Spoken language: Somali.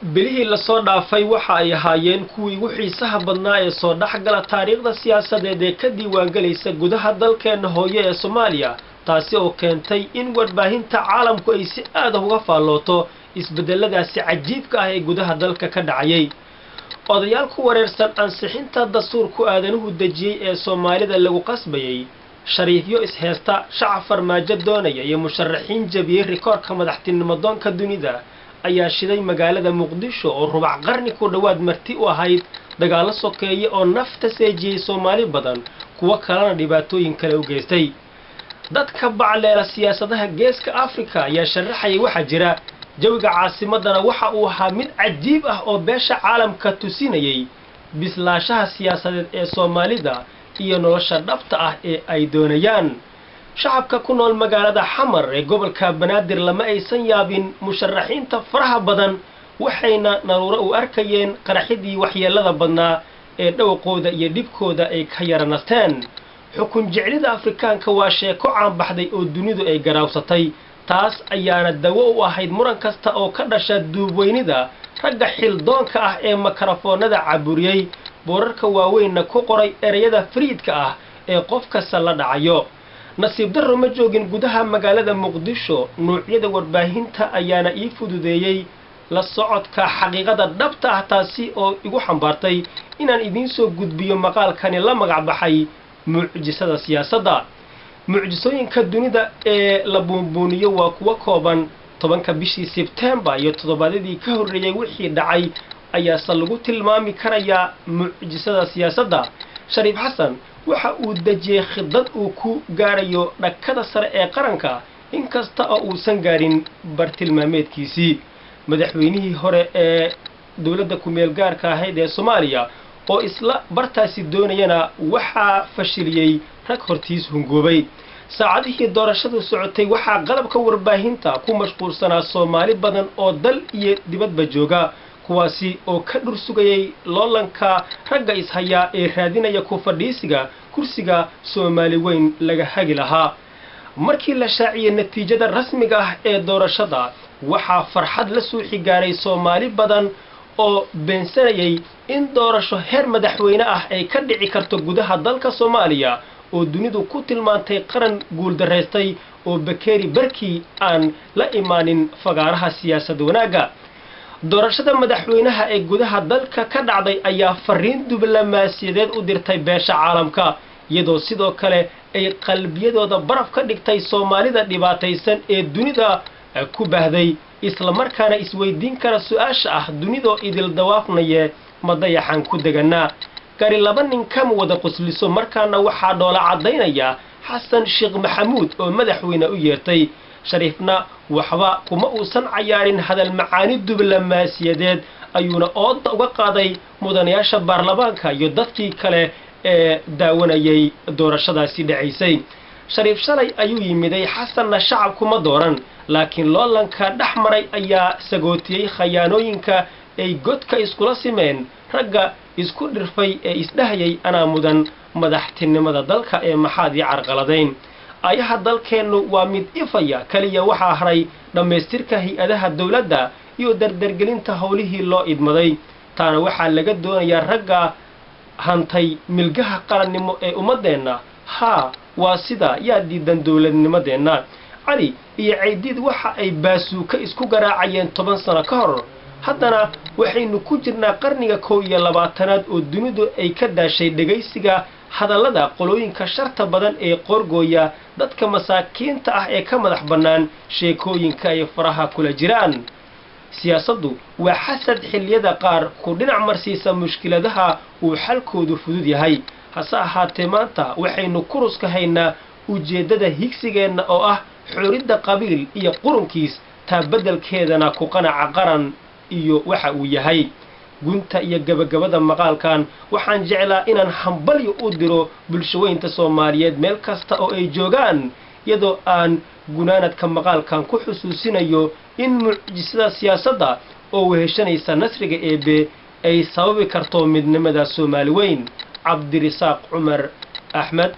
bilihii la soo dhaafay waxa ay ahaayeen kuwii ugu xiisaha badnaa ee soo dhaxgala taariikhda siyaasadeed ee ka diiwaangelaysa gudaha dalkeena hooyo ee Soomaaliya taasi oo keentay in warbaahinta caalamku ay si aad uga faallooto isbedeladaasi cajiibka ah ee gudaha dalka ka dhacayay odayaal ku wareersan ansixinta dastuurku aadanuhu dejiyay ee Soomaalida lagu qasbayay shariifyo isheesta shacab farmaajo doonaya iyo musharaxiin jabiyay rikoorka madaxtinimo doonka dunida ayaa shiday magaalada Muqdisho oo rubac qarni ku dhawaad marti u ahayd dagaal sokeeye oo nafta seejiyay Soomaali badan kuwa kalena dhibaatooyin kale u geystay dadka bacleela siyaasadaha geeska Afrika ayaa sharaxay waxa jira jawiga caasimadana waxa uu ahaa mid cajiib ah oo beesha caalamka tusinayay bislaashaha siyaasadeed ee Soomaalida iyo nolosha dhabta ah ee ay doonayaan shacabka ku nool magaalada Xamar ee gobolka Banaadir lama aysan yaabin musharaxiinta faraha badan waxayna naruuro u arkayeen qaraxidii waxyeelada badnaa ee dhawqooda iyo dhibkooda ay ka yaranasteen xukun jeclida Afrikaanka waa sheeko caan baxday oo dunidu ay garaawsatay taas ayaana dawo u ahayd muran kasta oo ka dhasha duubweynida ragga xildoonka ah ee makarafoonada caburiyay boorarka waaweynna ku qoray ereyada fariidka ah ee qof kasta la dhacayo nasiib darro ma joogin gudaha magaalada Muqdisho noocyada warbaahinta ayaana ii fududeeyay la socodka xaqiiqada dhabta ah taasi oo igu xambaartay inaan idin soo gudbiyo maqaalkani la magac baxay mucjisada siyaasadda mucjisooyinka dunida ee la buunbuuniyo waa kuwa kooban 10 bishii Sebtembar iyo todobaadadii ka horreeyay wixii dhacay ayaa lagu tilmaami karaya mucjisada siyaasadda Shariif Xasan waxa uu dajiyay khidad uu ku gaarayo dhakada sare ee qaranka inkasta oo uusan gaarin bartilmaameedkiisii madaxweynihii hore ee dawladda ku meel gaarka ahayd ee Soomaaliya oo isla bartaasi doonayana waxa fashiliyay rag hortiis hungoobay saacadihii doorashadu socotay waxa qalabka warbaahinta ku mashquulsanaa Soomaali badan oo dal iyo dibadba jooga kuwaasi oo ka dhursugayay loolanka ragga ishaya ee raadinaya ku fadhiisiga kursiga Soomaali weyn laga hagi lahaa markii la shaaciyay natiijada rasmiga ah ee doorashada waxa farxad la soo xigaaray Soomaali badan oo beensanayay in doorasho heer madaxweyne ah ay ka dhici karto gudaha dalka Soomaaliya oo dunidu ku tilmaantay qaran guul dareystay oo bakeeri barkii aan la imaanin fagaaraha siyaasadda wanaaga doorashada madaxweynaha ee gudaha dalka ka dhacday ayaa fariin diblomaasiyadeed u dirtay beesha caalamka iyadoo sidoo kale ay qalbiyadooda baraf ka dhigtay Soomaalida dhibaataysan ee dunida ku baahday isla markaana isweydiin kara su'aasha ah dunidoo idil dawaafnaye madayaxan ku deganaa gari laba nin kam wada qosliso markaana waxaa dhoola cadaynaya Xasan Sheekh Maxamuud oo madaxweyne u yeertay Shariifna waxba kuma uusan cayaarin hadal macaani diblomaasiyadeed ayuuna ooda uga qaaday mudanayaasha baarlamaanka iyo dadkii kale ee daawanayay doorashadaasi dhacaysay Shariif shalay ayuu yimiday Xasanna shacabku ma dooran laakiin loolanka dhaxmaray ayaa sagootiyay khayaanooyinka ay godka iskula simeen ragga isku dhirfay ee isdhahayay ana mudan madaxtinimada dalka ee maxaadii carqaladayn ayaha dalkeenu waa mid ifaya kaliya waxa haray dhameystirka hay'adaha dawladda iyo dardargelinta howlihii loo idmaday taana waxa laga doonayaa ragga hantay milgaha qarannimo ee ummadeena waa sida yaa diidan dawladnimadeena cali iyo ciidid waxa ay baasuuka isku garaacayeen 10 sano ka hor haddana waxaynu ku jirnaa qarniga 21aad oo dunidu ay ka daashay dhageysiga hadallada qolooyinka sharta badan ee qorgooya dadka masaakiinta ah ee ka madax bannaan sheekooyinka ay faraha kula jiraan siyaasaddu waa xasad xilliyada qaar ku dhinac marsiisa mushkiladaha uu xalkoodu fudud yahay hase ahaatee maanta waxaynu kuruska haynaa ujeedada higsigeena oo ah xuridda qabiil iyo qurunkiis taa beddelkeedana ku qanaca qaran iyo waxa uu yahay gunta iyo gabagabada maqaalkan waxaan jeclaa inaan hambalyo u diro bulshaweynta Soomaaliyeed meel kasta oo ay joogaan iyadoo aan gunaanadka maqaalkan ku xusuusinayo in mucjisada siyaasadda oo weheshanaysa nasriga eebe ay sababi karto midnimada Soomaali weyn Cabdirisaaq Cumar Axmed